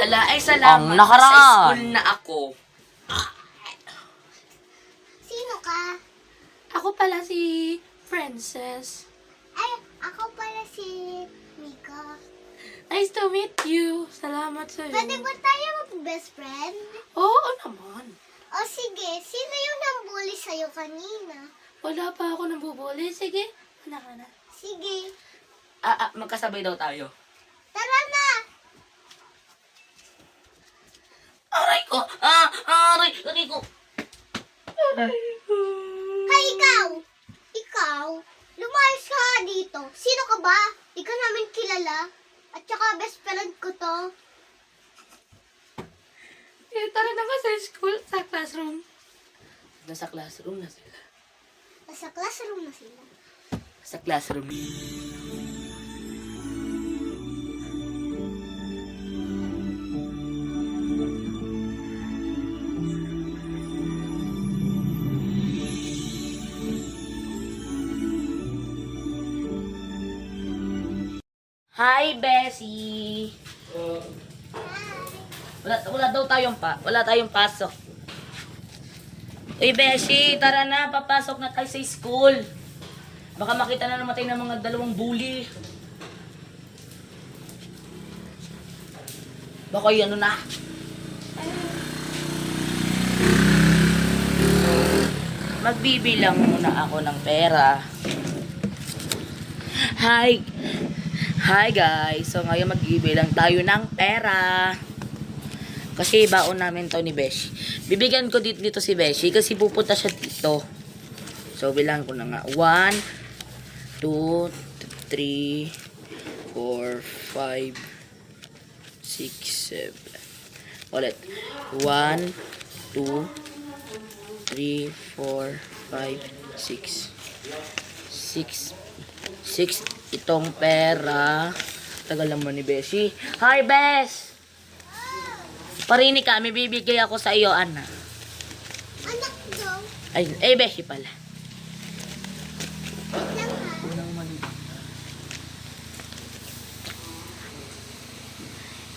Hala, ay salamat. Ang nakaraan. Sa school na ako. Sino ka? Ako pala si Princess. Ay, ako pala si Mika. Nice to meet you. Salamat sa'yo. Pwede ba tayo mag-best friend? Oo naman. O sige, sino yung nambuli sa'yo kanina? Wala pa ako nambubuli. Sige, anak ka na. Sige, Magkasabay daw tayo. tara na! Aray ko! Aray ko! Hay, ikaw! Ikaw? Lumayas ka dito. Sino ka ba? Di ka namin kilala. At saka best friend ko to. Eh, tara na nga sa school, sa classroom. Nasa classroom na sila. Nasa classroom na sila. Sa classroom. Hi, Bessie! Wala tayong pasok. Uy, Beshi, tara na, papasok na tayo sa school. Baka makita na naman tayo ng mga dalawang bully. Baka yun, ano na. Magbibilang muna ako ng pera. Hi guys, so ngayon magbibilang tayo ng pera. Kasi baon namin to ni Beshi. Bibigyan ko dito si Beshi kasi pupunta siya dito. So bilang ko na nga. 1, 2, 3, 4, 5, 6, 7. Ulit. 1, 2, 3, 4, 5, 6. 6 itong pera. Tagal naman ni Beshi. Hi, Bes! Parinig ka, may bibigay ako sa iyo, Ana. Anak daw. Ay, Beshi pala. Lang ha.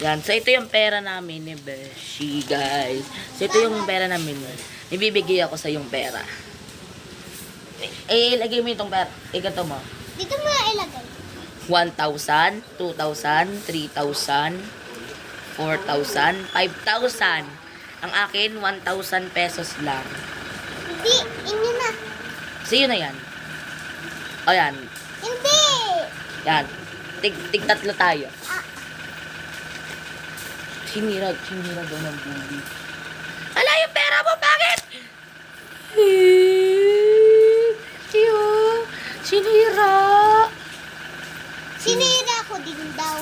Yan, so ito yung pera namin ni Beshi, guys. So ito yung pera namin. Ibibigay ako sa yung pera. Ilagay mo itong pera. Ikato mo. Dito mo na ilagay. 1,000, 2,000, 3,000, 4,000, 5,000. Ang akin, 1,000 pesos lang. Hindi, inyo na. So yun na yan. O yan. Hindi! Yan. Tig tatlo tayo. Ah, Sinira daw ng bully. Ala, yung pera mo, bakit? Tiyo, sinira. sinira ko din daw.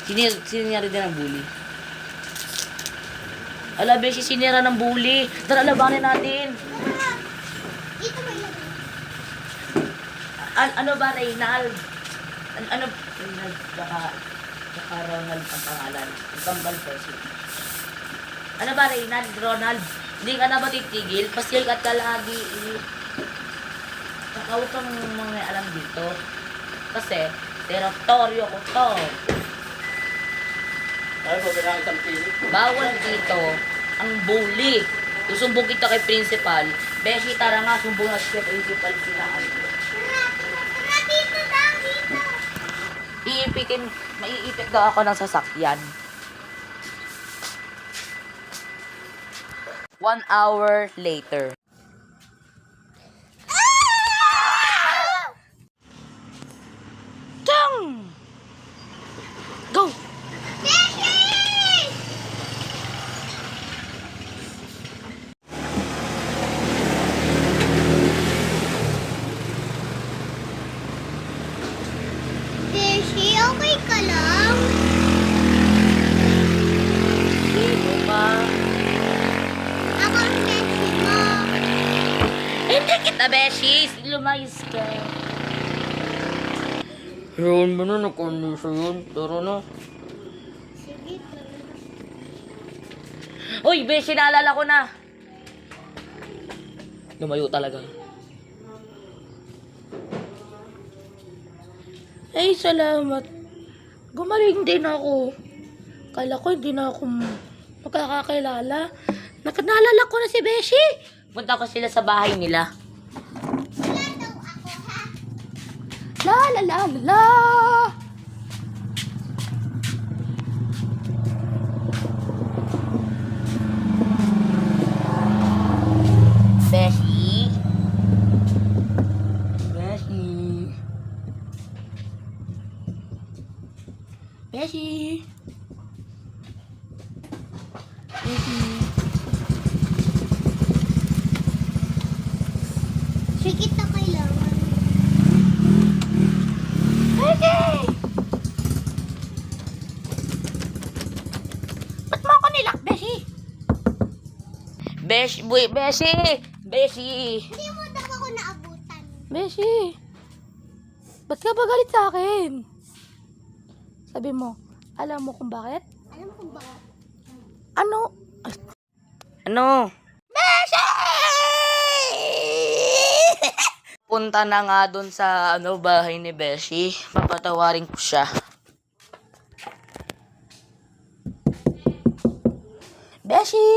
Sinira din ng bully. Ala, Beshi, sinira ng bully. Tara, labanin natin. Tara, dito mo ilagay. Ano ba, Reynald? Ano? Reynald, baka Ronald ang pangalan. Ang kambal person. Ano ba, Reynald? Ronald? Hindi ka na ba titigil? Pasyal ka lagi. Saka huwag kang mga alam dito. Kasi, teritoryo ko to. Bawal dito ang bully. Susumbong kita kay principal. Beshi, tara nga, sumbong na siya kay principal sila. Tara, dito daw, dito. Maiipit daw ako ng sasakyan. 1 hour later. Tang! Go! Beshi! Beshi, okay ka lang? Sino ka? Ako ang Beshi mo. Hindi kita, Beshi. Lumayos ka. Yun mo na, nag-condensa yun. Tara na. Sige, tara. Uy, Beshi, naalala ko na. Lumayo talaga. Ay, salamat. Gumaling din ako. Kala ko hindi na ako magkakakilala. Naalala ko na si Beshi. Punta ko sila sa bahay nila. Wala daw ako, ha? La la la la la. Beshi. Beshi. Beshi. Beshi. Sige, kita kailangan. Beshi! Ba't mo ako nilak, Beshi? Beshi! Beshi! Hindi mo daw ako naabutan. Beshi! Ba't ka ba galit sa akin? Sabi mo, alam mo kung bakit? Alam ko ba? Ano? Ano? Beshi! Punta na nga dun sa bahay ni Beshi. Papatawarin ko siya. Beshi!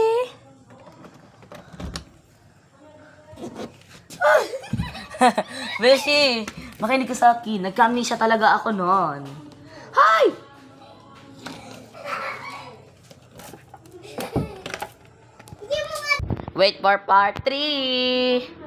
Beshi! Makinig ka sa akin. Nagka-amnesia talaga ako noon. Hi! Hindi mo nga. Wait for part 3!